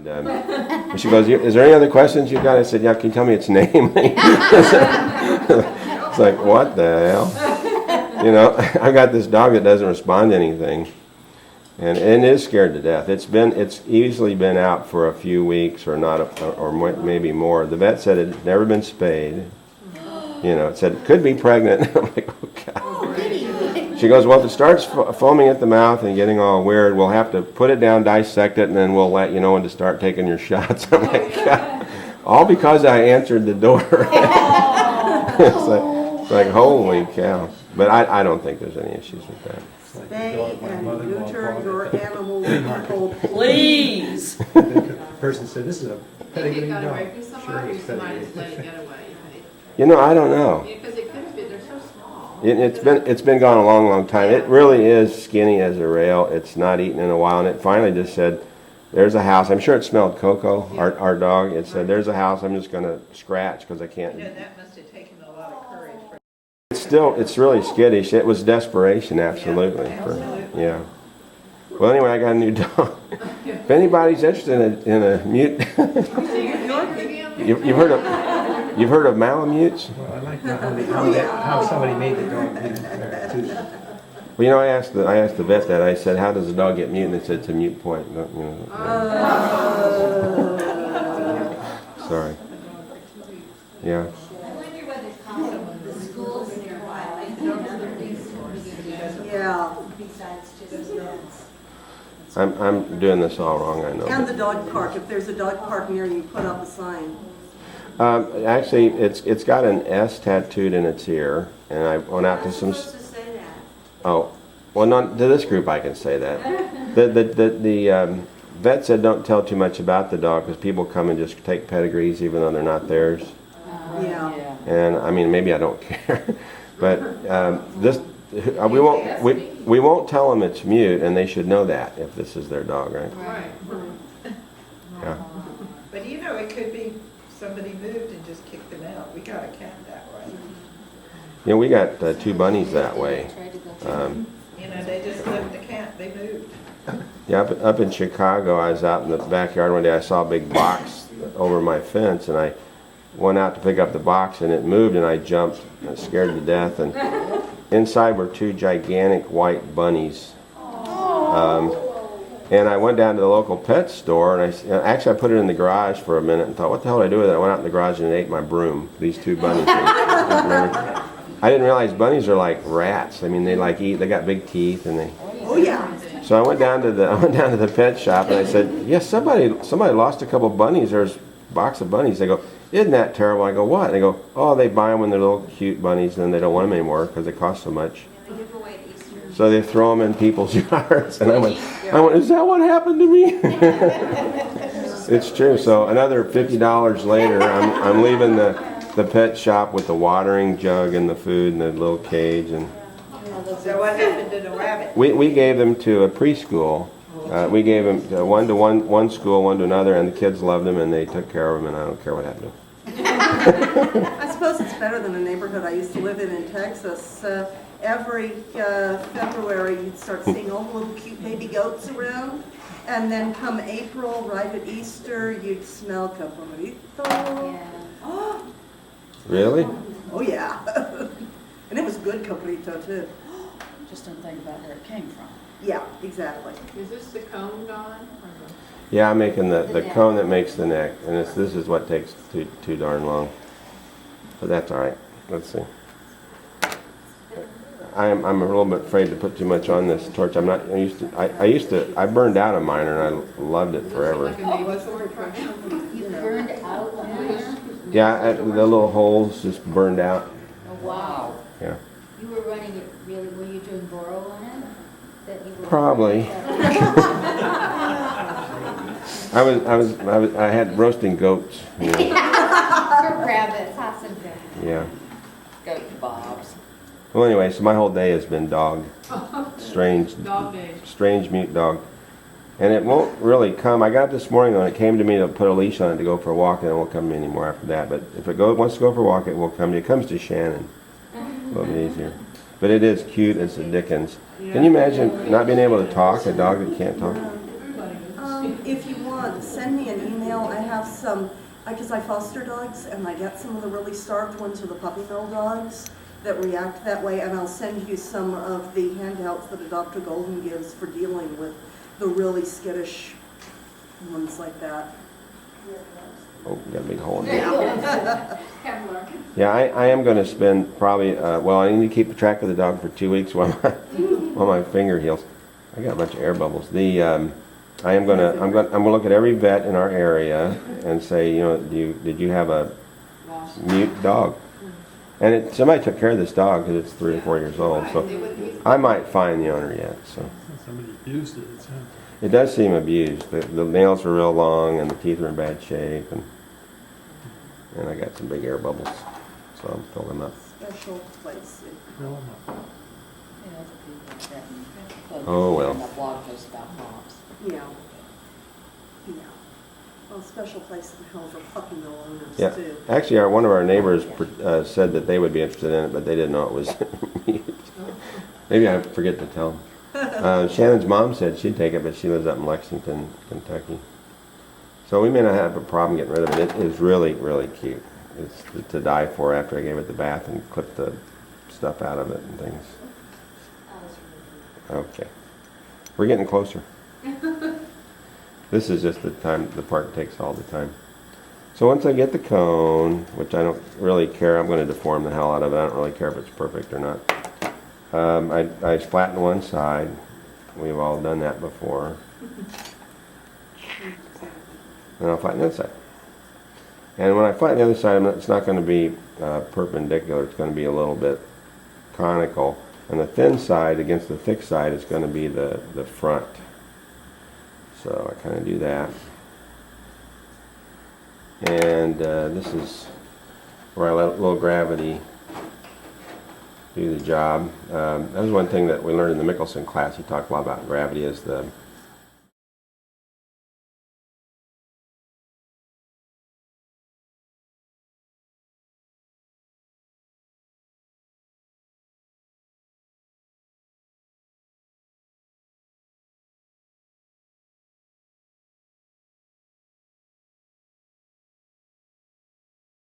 And she goes, "Is there any other questions you got?" I said, "Yeah, can you tell me its name?" It's like, what the hell? You know, I've got this dog that doesn't respond to anything, and is scared to death. It's easily been out for a few weeks or not, or maybe more. The vet said it had never been spayed. You know, it said it could be pregnant. I'm like, oh God. She goes, well, if it starts foaming at the mouth and getting all weird, we'll have to put it down, dissect it, and then we'll let you know when to start taking your shots. I'm like, God. All because I answered the door. It's like, holy cow. But I don't think there's any issues with that. Spay and neuter your animals, people. Please! The person said, this is a Think pedigree it got dog. away from somebody, or somebody just let it get away? You know, I don't know. Because it could have been, they're so small. It's been gone a long, long time. It really is skinny as a rail. It's not eaten in a while, and it finally just said, there's a house. I'm sure it smelled Coco, our dog. It said, there's a house. I'm just going to scratch because I can't. You know, that must have taken a lot of courage. It's really skittish. It was desperation, absolutely. Yeah. Well, anyway, I got a new dog. If anybody's interested in a mute, you've heard of Malamutes? Well, I like how somebody made the dog too. Well, you know, I asked the vet that. I said, how does the dog get mute? And they said it's a mute point. You know, sorry. Yeah. Yeah. I'm doing this all wrong, I know. And the dog park. If there's a dog park near you, put up a sign. Actually, it's got an S tattooed in its ear, and I went out to some. Supposed to say that. Oh, well, not to this group. I can say that. The vet said don't tell too much about the dog because people come and just take pedigrees even though they're not theirs. Yeah. And I mean, maybe I don't care, but we won't tell them it's mute, and they should know that if this is their dog, right? Right. Yeah. But you know, it could be somebody moved and just kicked them out. We got a cat that way. You know, we got 2 bunnies that way. You know, they just left the cat, they moved. Yeah, up in Chicago, I was out in the backyard one day. I saw a big box over my fence, and I went out to pick up the box, and it moved, and I jumped, scared to death. And inside were 2 gigantic white bunnies. And I went down to the local pet store, and I put it in the garage for a minute and thought, what the hell did I do with it? I went out in the garage and it ate my broom. These 2 bunnies. I didn't realize bunnies are like rats. I mean, they like eat. They got big teeth, and they. Oh yeah. So I went down to the pet shop, and I said, yes, somebody lost a couple bunnies. There's a box of bunnies. They go, isn't that terrible? I go, what? And they go, oh, they buy them when they're little cute bunnies, and then they don't want them anymore because they cost so much. So they throw them in people's yards, and I went, is that what happened to me? It's true. So another $50 later, I'm leaving the pet shop with the watering jug and the food and the little cage. And So what happened to the rabbit? we gave them to a preschool. We gave them one to one school, one to another, and the kids loved them, and they took care of them, and I don't care what happened to them. I suppose it's better than the neighborhood I used to live in Texas. Every February, you'd start seeing all the little cute baby goats around. And then come April, right at Easter, you'd smell cabrito. Yeah. Really? Oh, yeah. And it was good cabrito, too. Just don't think about where it came from. Yeah, exactly. Is this the cone, Don? Yeah, I'm making the cone that makes the neck, and this is what takes too darn long. But that's all right. Let's see. I'm a little bit afraid to put too much on this torch. I'm not. I burned out a miner, and I loved it forever. Like a neighbor's torch? You burned out one miner? Yeah, the little holes just burned out. Oh, wow. Yeah. You were running it really, were you doing Boro on it? That you were Probably. I had roasting goats. You know. rabbits, awesome. Yeah. Goat kebabs. Well, anyway, so my whole day has been dog. Strange mute dog. And it won't really come. I got this morning when it came to me to put a leash on it to go for a walk, and it won't come to me anymore after that. But if it wants to go for a walk, it will come to me. It comes to Shannon. A little bit easier. But it is cute as the dickens. Can you imagine not being able to talk, a dog that can't talk? If you want, send me an some, because I foster dogs, and I get some of the really starved ones or the puppy mill dogs that react that way, and I'll send you some of the handouts that a Dr. Golden gives for dealing with the really skittish ones like that. Oh, got a big hole in it. Kevlar. Yeah, I am going to spend probably, well, I need to keep track of the dog for 2 weeks while my finger heals. I got a bunch of air bubbles. I'm gonna look at every vet in our area and say, you know, did you have a mute dog? And somebody took care of this dog because it's 3 or 4 years old, so I might find the owner yet. So Somebody abused it, it sounds like. it does seem abused. The nails are real long and the teeth are in bad shape, and I got some big air bubbles, so I'm filling them up. Special place. Fill 'em up. Oh, well. The blog post about mops. Yeah. Yeah. Well, special place in hell for puppy mill owners Yeah, too. actually, one of our neighbors said that they would be interested in it, but they didn't know it was mute. Maybe I forget to tell them. Shannon's mom said she'd take it, but she lives up in Lexington, Kentucky. So we may not have a problem getting rid of it. It is really, really cute. It's to die for after I gave it the bath and clipped the stuff out of it and things. Okay. We're getting closer. This is just the time the park takes all the time. So once I get the cone, which I don't really care, I'm going to deform the hell out of it. I don't really care if it's perfect or not. I flatten one side. We've all done that before. And I'll flatten the other side. And when I flatten the other side, it's not going to be perpendicular. It's going to be a little bit conical. And the thin side against the thick side is going to be the front. So I kind of do that. And this is where I let a little gravity do the job. That was one thing that we learned in the Mickelson class. He talked a lot about gravity, is the